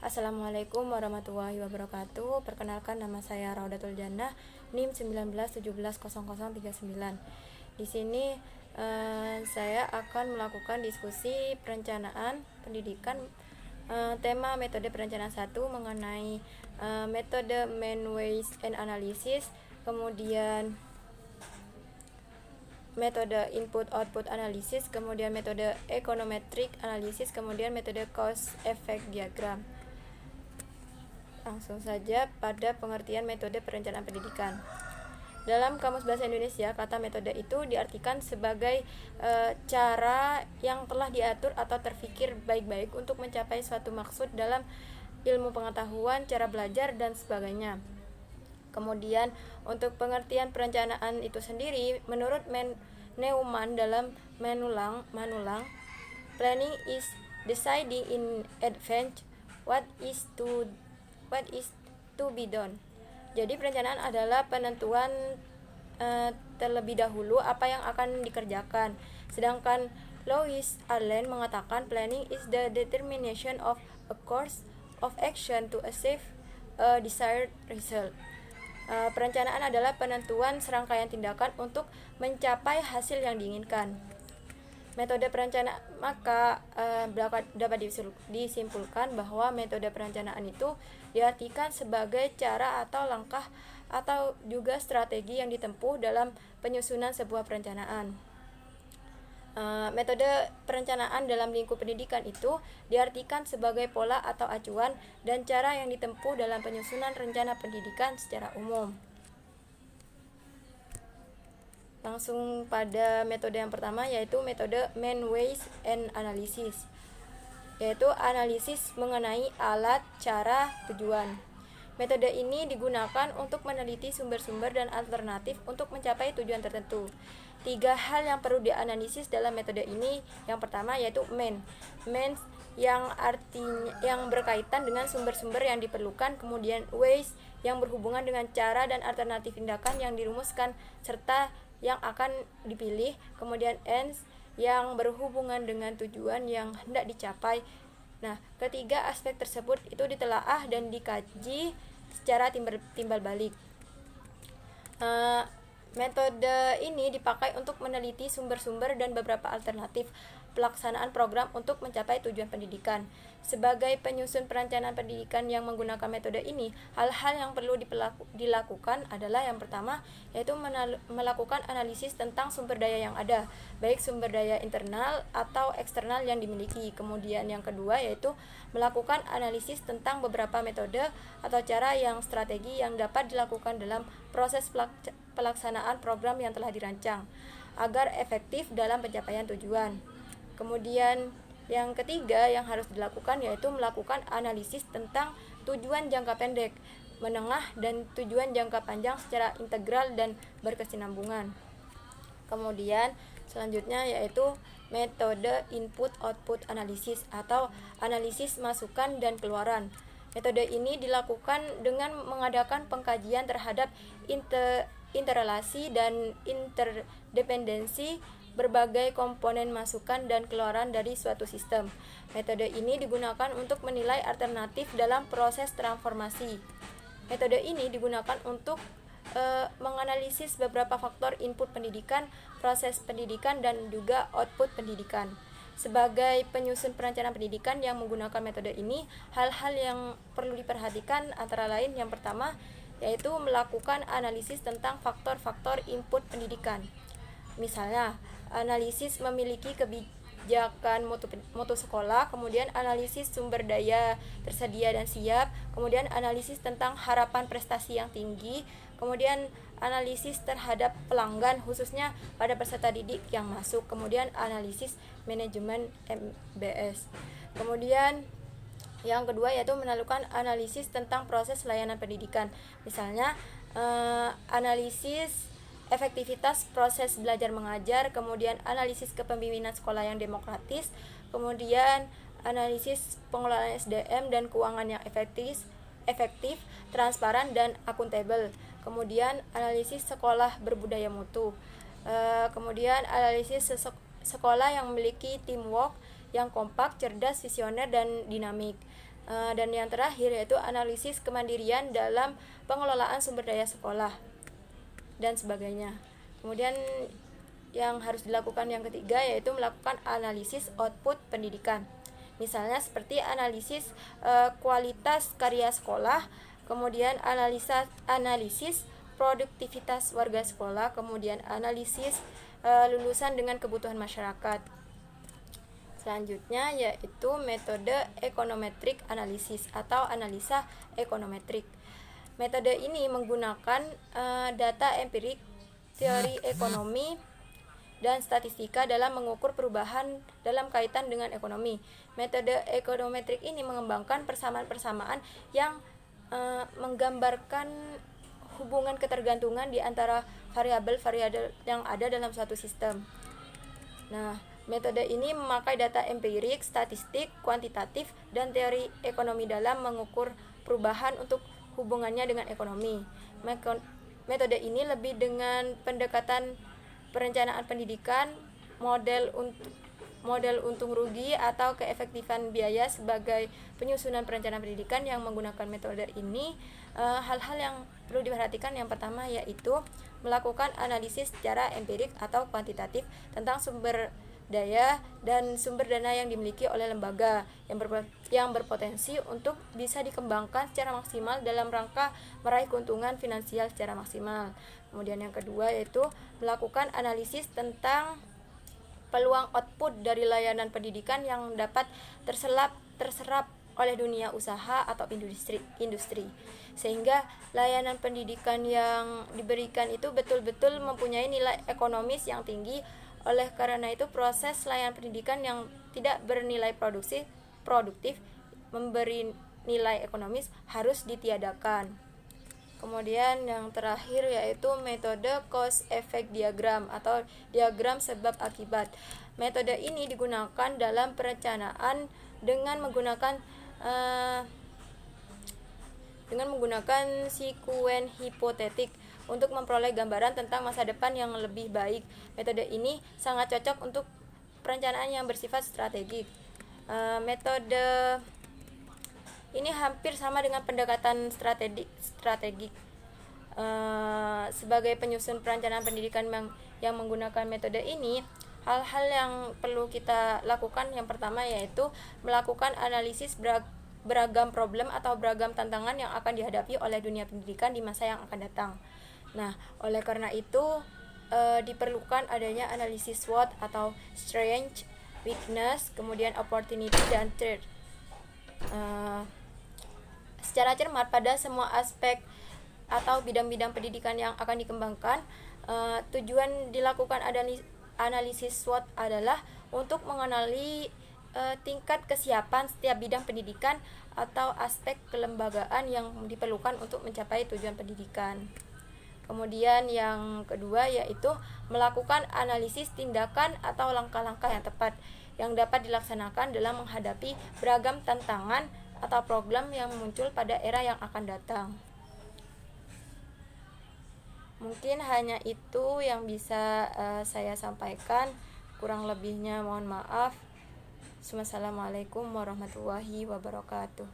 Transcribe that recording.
Assalamualaikum warahmatullahi wabarakatuh. Perkenalkan, nama saya Raudatul Jannah, NIM 19170039. Di sini saya akan melakukan diskusi perencanaan pendidikan, tema metode perencanaan 1 mengenai metode main waste and analysis, kemudian metode input output analysis, kemudian metode econometric analysis, kemudian metode cause effect diagram. Langsung saja pada pengertian metode perencanaan pendidikan. Dalam Kamus Bahasa Indonesia, kata metode itu diartikan sebagai cara yang telah diatur atau terfikir baik-baik untuk mencapai suatu maksud dalam ilmu pengetahuan, cara belajar, dan sebagainya. Kemudian untuk pengertian perencanaan itu sendiri, menurut Neumann dalam Manulang, planning is deciding in advance what is to be done. Jadi perencanaan adalah penentuan terlebih dahulu apa yang akan dikerjakan. Sedangkan Louis Allen mengatakan planning is the determination of a course of action to achieve a desired result. Perencanaan adalah penentuan serangkaian tindakan untuk mencapai hasil yang diinginkan. Metode perencanaan, maka dapat disimpulkan bahwa metode perencanaan itu diartikan sebagai cara atau langkah atau juga strategi yang ditempuh dalam penyusunan sebuah perencanaan. Metode perencanaan dalam lingkup pendidikan itu diartikan sebagai pola atau acuan dan cara yang ditempuh dalam penyusunan rencana pendidikan secara umum. Langsung pada metode yang pertama, yaitu metode main waste and analysis, yaitu analisis mengenai alat, cara, tujuan. Metode ini digunakan untuk meneliti sumber-sumber dan alternatif untuk mencapai tujuan tertentu. 3 hal yang perlu dianalisis dalam metode ini. Yang pertama yaitu main yang artinya yang berkaitan dengan sumber-sumber yang diperlukan, kemudian waste yang berhubungan dengan cara dan alternatif tindakan yang dirumuskan serta yang akan dipilih, kemudian ends yang berhubungan dengan tujuan yang hendak dicapai. Nah, ketiga aspek tersebut itu ditelaah dan dikaji secara timbal balik. Metode ini dipakai untuk meneliti sumber-sumber dan beberapa alternatif pelaksanaan program untuk mencapai tujuan pendidikan. Sebagai penyusun perencanaan pendidikan yang menggunakan metode ini, hal-hal yang perlu dilakukan adalah yang pertama, yaitu melakukan analisis tentang sumber daya yang ada, baik sumber daya internal atau eksternal yang dimiliki. Kemudian yang kedua yaitu melakukan analisis tentang beberapa metode atau cara yang strategi yang dapat dilakukan dalam proses pelaksanaan program yang telah dirancang agar efektif dalam pencapaian tujuan. Kemudian yang ketiga yang harus dilakukan yaitu melakukan analisis tentang tujuan jangka pendek, menengah, dan tujuan jangka panjang secara integral dan berkesinambungan. Kemudian selanjutnya yaitu metode input-output analisis atau analisis masukan dan keluaran. Metode ini dilakukan dengan mengadakan pengkajian terhadap interrelasi dan interdependensi berbagai komponen masukan dan keluaran dari suatu sistem. Metode ini digunakan untuk menilai alternatif dalam proses transformasi. Metode ini digunakan untuk menganalisis beberapa faktor input pendidikan, proses pendidikan, dan juga output pendidikan. Sebagai penyusun perencanaan pendidikan yang menggunakan metode ini, hal-hal yang perlu diperhatikan antara lain yang pertama yaitu melakukan analisis tentang faktor-faktor input pendidikan. Misalnya, analisis memiliki kebijakan mutu sekolah, kemudian analisis sumber daya tersedia dan siap, kemudian analisis tentang harapan prestasi yang tinggi, kemudian analisis terhadap pelanggan khususnya pada peserta didik yang masuk, kemudian analisis manajemen MBS. Kemudian yang kedua yaitu melakukan analisis tentang proses layanan pendidikan. Misalnya analisis efektivitas proses belajar mengajar, kemudian analisis kepemimpinan sekolah yang demokratis, kemudian analisis pengelolaan SDM dan keuangan yang efektif, transparan, dan akuntabel. Kemudian analisis sekolah berbudaya mutu. Kemudian analisis sekolah yang memiliki teamwork yang kompak, cerdas, visioner, dan dinamik. Dan yang terakhir yaitu analisis kemandirian dalam pengelolaan sumber daya sekolah dan sebagainya. Kemudian yang harus dilakukan yang ketiga yaitu melakukan analisis output pendidikan. Misalnya seperti analisis kualitas karya sekolah, kemudian analisis produktivitas warga sekolah, kemudian analisis lulusan dengan kebutuhan masyarakat. Selanjutnya yaitu metode econometric analysis atau analisa ekonometrik. Metode ini menggunakan data empirik, teori ekonomi, dan statistika dalam mengukur perubahan dalam kaitan dengan ekonomi. Metode ekonometrik ini mengembangkan persamaan-persamaan yang menggambarkan hubungan ketergantungan di antara variabel-variabel yang ada dalam suatu sistem. Nah, metode ini memakai data empirik, statistik, kuantitatif, dan teori ekonomi dalam mengukur perubahan untuk hubungannya dengan ekonomi. Metode ini lebih dengan pendekatan perencanaan pendidikan, model untung rugi atau keefektifan biaya sebagai penyusunan perencanaan pendidikan. Yang menggunakan metode ini, hal-hal yang perlu diperhatikan yang pertama yaitu melakukan analisis secara empirik atau kuantitatif tentang sumber daya dan sumber dana yang dimiliki oleh lembaga yang berpotensi untuk bisa dikembangkan secara maksimal dalam rangka meraih keuntungan finansial secara maksimal. Kemudian yang kedua yaitu melakukan analisis tentang peluang output dari layanan pendidikan yang dapat terserap oleh dunia usaha atau industri, sehingga layanan pendidikan yang diberikan itu betul-betul mempunyai nilai ekonomis yang tinggi. Oleh karena itu, proses layanan pendidikan yang tidak bernilai produktif memberi nilai ekonomis harus ditiadakan. Kemudian yang terakhir yaitu metode cause effect diagram atau diagram sebab akibat. Metode ini digunakan dalam perencanaan dengan menggunakan sekuen hipotetik untuk memperoleh gambaran tentang masa depan yang lebih baik. Metode ini sangat cocok untuk perencanaan yang bersifat strategik. Metode ini hampir sama dengan pendekatan strategik. Sebagai penyusun perencanaan pendidikan yang menggunakan metode ini, hal-hal yang perlu kita lakukan yang pertama yaitu melakukan analisis beragam problem atau beragam tantangan yang akan dihadapi oleh dunia pendidikan di masa yang akan datang. Nah, oleh karena itu diperlukan adanya analisis SWOT atau strength, weakness, kemudian opportunity dan threat. Secara cermat pada semua aspek atau bidang-bidang pendidikan yang akan dikembangkan, tujuan dilakukan analisis SWOT adalah untuk mengenali tingkat kesiapan setiap bidang pendidikan atau aspek kelembagaan yang diperlukan untuk mencapai tujuan pendidikan. Kemudian yang kedua yaitu melakukan analisis tindakan atau langkah-langkah yang tepat yang dapat dilaksanakan dalam menghadapi beragam tantangan atau program yang muncul pada era yang akan datang. Mungkin hanya itu yang bisa saya sampaikan, kurang lebihnya mohon maaf. Wassalamualaikum warahmatullahi wabarakatuh.